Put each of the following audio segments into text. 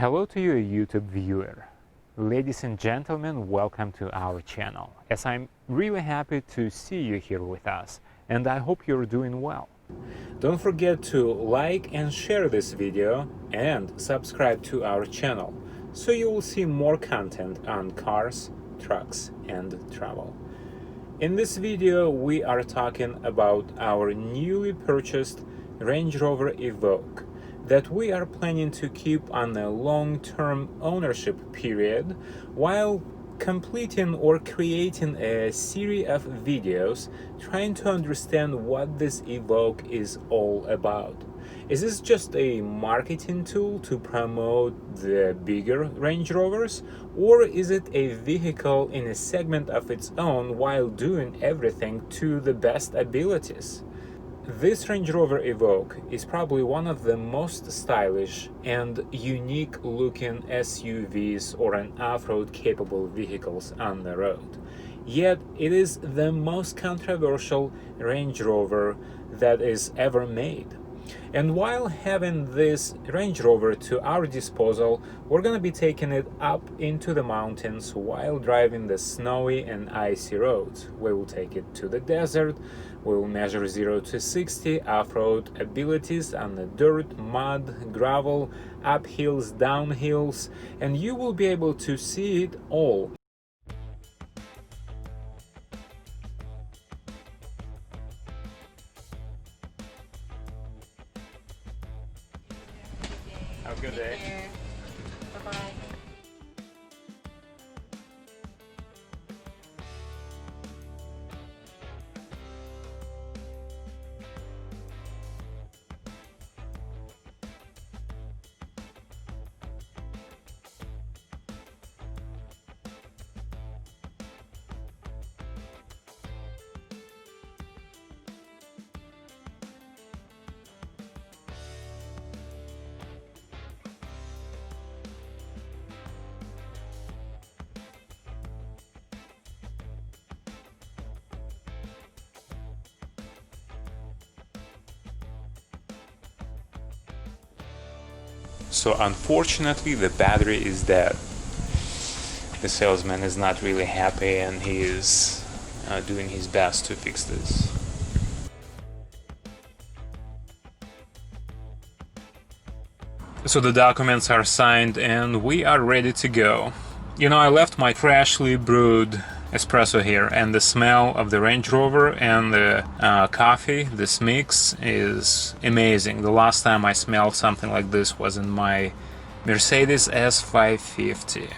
Hello to you, YouTube viewer. Ladies and gentlemen, welcome to our channel. As I'm really happy to see you here with us, and I hope you're doing well. Don't forget to like and share this video and subscribe to our channel, so you will see more content on cars, trucks, and travel. In this video, we are talking about our newly purchased Range Rover Evoque that we are planning to keep on a long-term ownership period while completing or creating a series of videos trying to understand what this Evoque is all about. Is this just a marketing tool to promote the bigger Range Rovers, or is it a vehicle in a segment of its own while doing everything to the best abilities? This Range Rover Evoque is probably one of the most stylish and unique looking SUVs or an off-road capable vehicles on the road. Yet it is the most controversial Range Rover that is ever made. And while having this Range Rover to our disposal, we're going to be taking it up into the mountains while driving the snowy and icy roads. We will take it to the desert, we will measure 0 to 60 off-road abilities on the dirt, mud, gravel, up hills, down hills, and you will be able to see it all. Have a good day. Bye-bye. So unfortunately the battery is dead. The salesman is not really happy and he is doing his best to fix this. So the documents are signed and we are ready to go. You know, I left my freshly brewed espresso here, and the smell of the Range Rover and the coffee, this mix, is amazing. The last time I smelled something like this was in my Mercedes S550.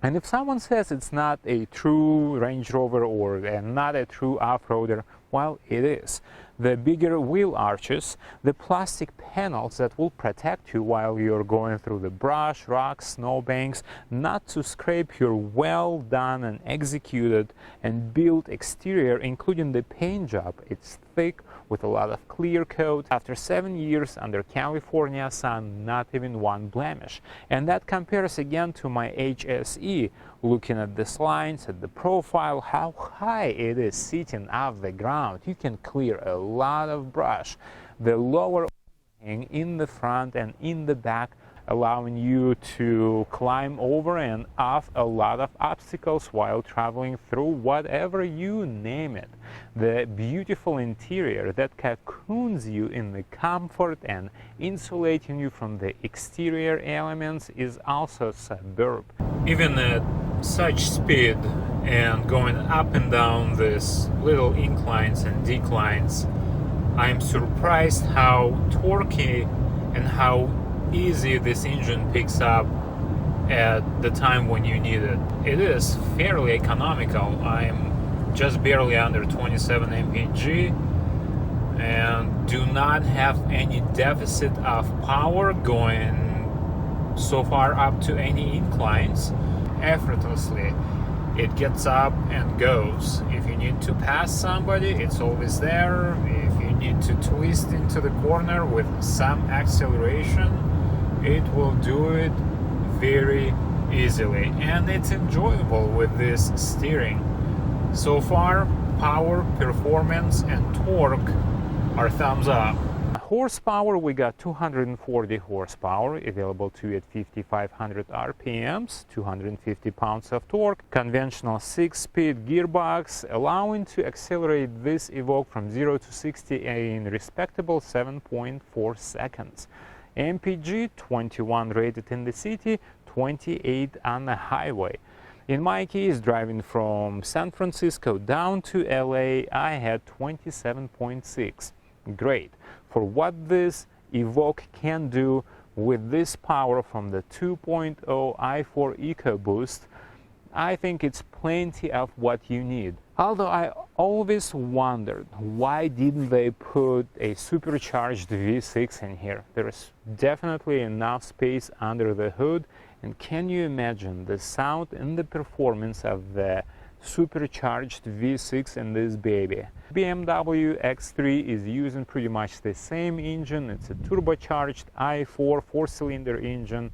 And if someone says it's not a true Range Rover or not a true off-roader, well, it is. The bigger wheel arches, the plastic panels that will protect you while you're going through the brush, rocks, snowbanks, not to scrape your well done and executed and built exterior, including the paint job. It's thick with a lot of clear coat. After 7 years under California sun, not even one blemish. And that compares again to my HSE. Looking at these lines, at the profile, how high it is sitting off the ground. You can clear a lot of brush. The lower overhang in the front and in the back, allowing you to climb over and off a lot of obstacles while traveling through whatever you name it. The beautiful interior that cocoons you in the comfort and insulating you from the exterior elements is also superb. Even at such speed and going up and down these little inclines and declines, I'm surprised how torquey and how easy this engine picks up at the time when you need it. It is fairly economical. I'm just barely under 27 mpg and do not have any deficit of power going so far up to any inclines. Effortlessly it gets up and goes. If you need to pass somebody, it's always there. If you need to twist into the corner with some acceleration, it will do it very easily, and it's enjoyable with this steering. So far, power, performance and torque our thumbs up. Horsepower, we got 240 horsepower, available to you at 5,500 RPMs, 250 pounds of torque, conventional 6-speed gearbox, allowing to accelerate this Evoque from 0 to 60 in respectable 7.4 seconds. MPG 21 rated in the city, 28 on the highway. In my case, driving from San Francisco down to LA, I had 27.6. Great. For what this Evoque can do with this power from the 2.0 i4 EcoBoost, I think it's plenty of what you need. Although I always wondered why didn't they put a supercharged V6 in here. There's definitely enough space under the hood, and can you imagine the sound and the performance of the supercharged V6 in this baby. BMW X3 is using pretty much the same engine. It's a turbocharged i4 4-cylinder engine,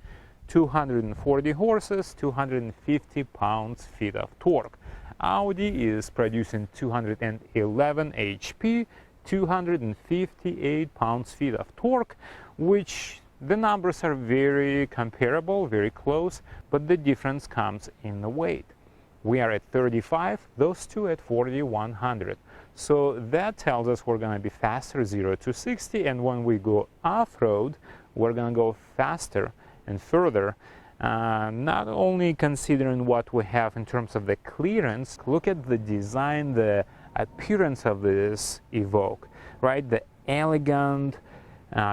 240 horses, 250 pounds-feet of torque. Audi is producing 211 HP, 258 pounds-feet of torque, which the numbers are very comparable, very close, but the difference comes in the weight. We are at 35, those two at 4,100. So that tells us we're going to be faster 0 to 60, and when we go off-road, we're going to go faster and further. Not only considering what we have in terms of the clearance, look at the design, the appearance of this Evoque, right? The elegant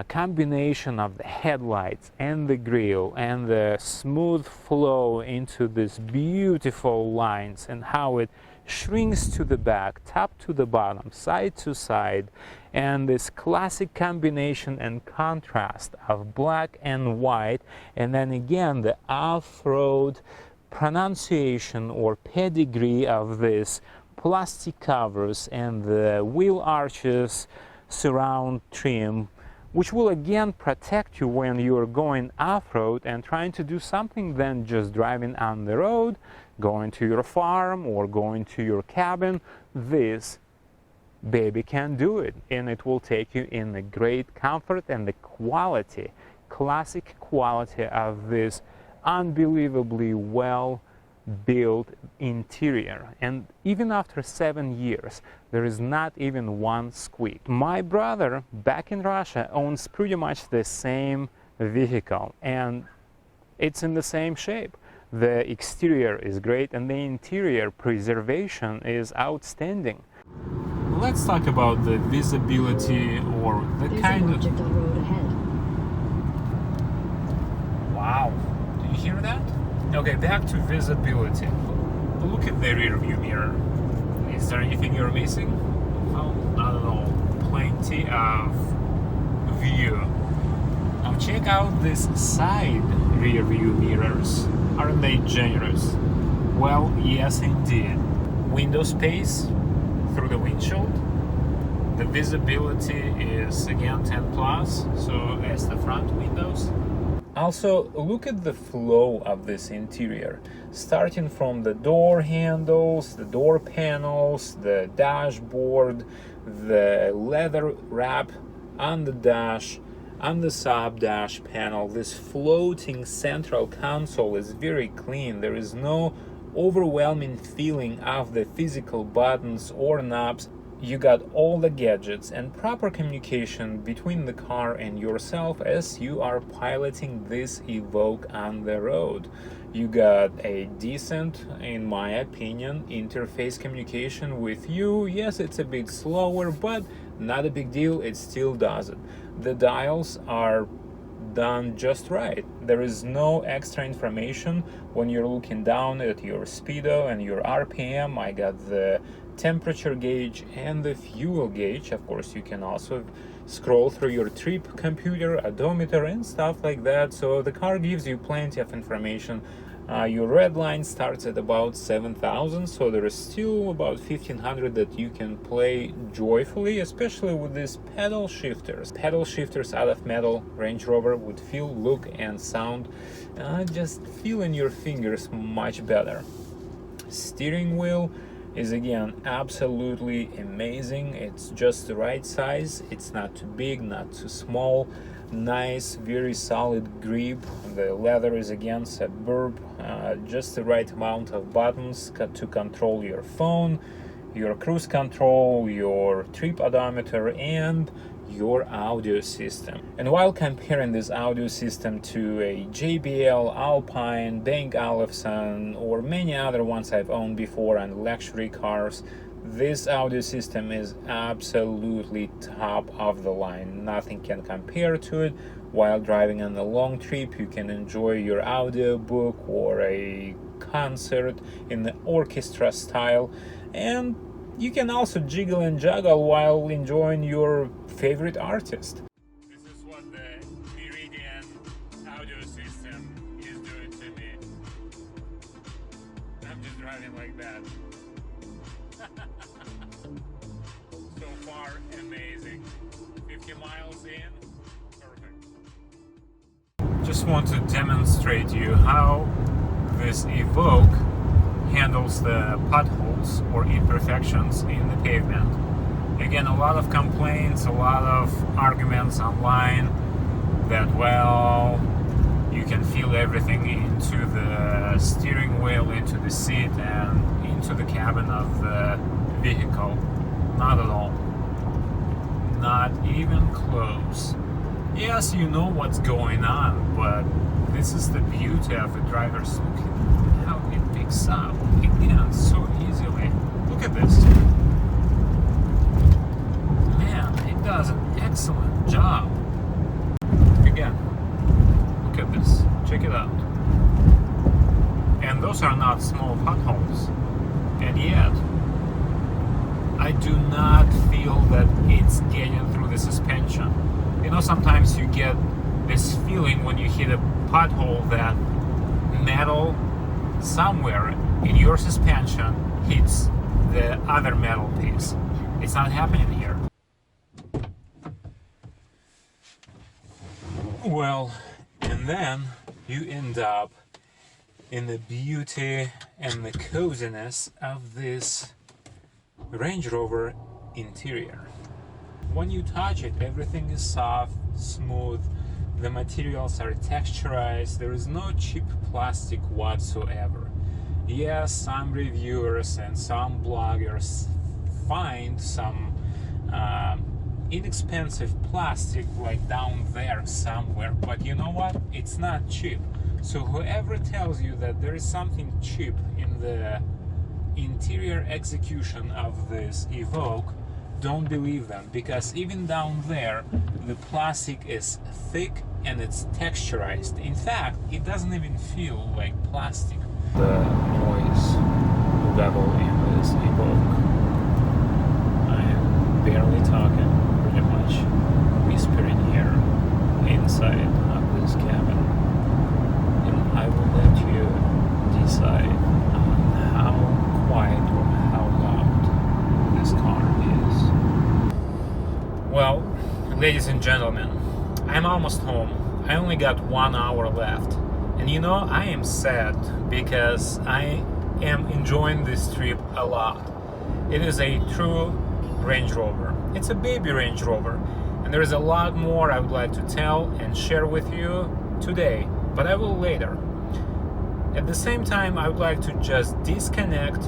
combination of the headlights and the grille and the smooth flow into these beautiful lines, and how it shrinks to the back, top to the bottom, side to side, and this classic combination and contrast of black and white, and then again the off-road pronunciation or pedigree of this plastic covers and the wheel arches surround trim, which will again protect you when you're going off-road and trying to do something than just driving on the road, going to your farm or going to your cabin. This baby can do it, and it will take you in the great comfort and the quality, classic quality of this unbelievably well built interior. And even after 7 years, there is not even one squeak. My brother back in Russia owns pretty much the same vehicle, and it's in the same shape. The exterior is great and the interior preservation is outstanding. Let's talk about the visibility, or the kind of... object on road ahead. Wow, do you hear that? Okay, back to visibility. Look at the rear view mirror. Is there anything you're missing? Well, not at all. Plenty of view. Now check out this side rear view mirrors. Aren't they generous? Well, yes indeed. Window space through the windshield. The visibility is again 10 plus, so as the front windows. Also, look at the flow of this interior, starting from the door handles, the door panels, the dashboard, the leather wrap on the dash, on the sub dash panel. This floating central console is very clean. There is no overwhelming feeling of the physical buttons or knobs. You got all the gadgets and proper communication between the car and yourself as you are piloting this Evoque on the road. You got a decent, in my opinion, interface communication with you. Yes, it's a bit slower, but not a big deal, it still does it. The dials are done just right. There is no extra information when you're looking down at your speedo and your RPM. I got the temperature gauge and the fuel gauge. Of course, you can also scroll through your trip computer, odometer, and stuff like that. So the car gives you plenty of information. Your red line starts at about 7,000, so there is still about 1,500 that you can play joyfully, especially with these pedal shifters. Pedal shifters out of metal. Range Rover would feel, look, and sound just feel in your fingers much better. Steering wheel is again absolutely amazing. It's just the right size. It's not too big, not too small. Nice, very solid grip. The leather is again superb. Just the right amount of buttons to control your phone, your cruise control, your trip odometer, and your audio system. And while comparing this audio system to a JBL, Alpine, Bang Olufsen, or many other ones I've owned before and luxury cars, this audio system is absolutely top of the line. Nothing can compare to it. While driving on a long trip, you can enjoy your audio book or a concert in the orchestra style, and you can also jiggle and juggle while enjoying your favorite artist. This is what the Meridian audio system is doing to me. I'm just driving like that. So far, amazing. 50 miles in, perfect. Just want to demonstrate you how this Evoque handles the potholes or imperfections in the pavement. Again, a lot of complaints, a lot of arguments online that, well, you can feel everything into the steering wheel, into the seat, and into the cabin of the vehicle. Not at all. Not even close. Yes, you know what's going on, but this is the beauty of the driver's look. How it picks up again so easily. Look at this. Man, it does an excellent job. Again, look at this. Check it out. And those are not small potholes. And yet, I do not feel that it's getting through the suspension. You know, sometimes you get this feeling when you hit a pothole that metal somewhere in your suspension hits the other metal piece. It's not happening here. Well, and then you end up in the beauty and the coziness of this Range Rover interior. When you touch it, everything is soft, smooth. The materials are texturized. There is no cheap plastic whatsoever. Yes, some reviewers and some bloggers find some inexpensive plastic like down there somewhere, but you know what? It's not cheap. So whoever tells you that there is something cheap in the interior execution of this Evoque, don't believe them, because even down there the plastic is thick and it's texturized. In fact, it doesn't even feel like plastic. The noise level in this Evoque, I am barely talking, pretty much whispering here inside of this cabin, and I will let you decide on how quiet or how loud this car is. Well, ladies and gentlemen, I'm almost home. I only got 1 hour left. And you know, I am sad because I am enjoying this trip a lot. It is a true Range Rover. It's a baby Range Rover. And there is a lot more I would like to tell and share with you today, but I will later. At the same time, I would like to just disconnect,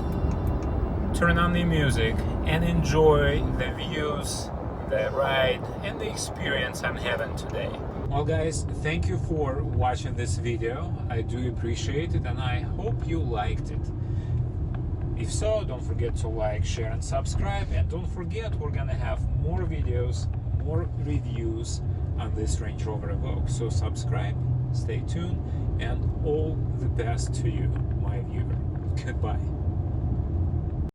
turn on the music, and enjoy the views, the ride, and the experience I'm having today. Well guys, thank you for watching this video. I do appreciate it and I hope you liked it. If so, don't forget to like, share and subscribe, and don't forget we're gonna have more videos, more reviews on this Range Rover Evoque. So subscribe, stay tuned, and all the best to you, my viewer. Goodbye.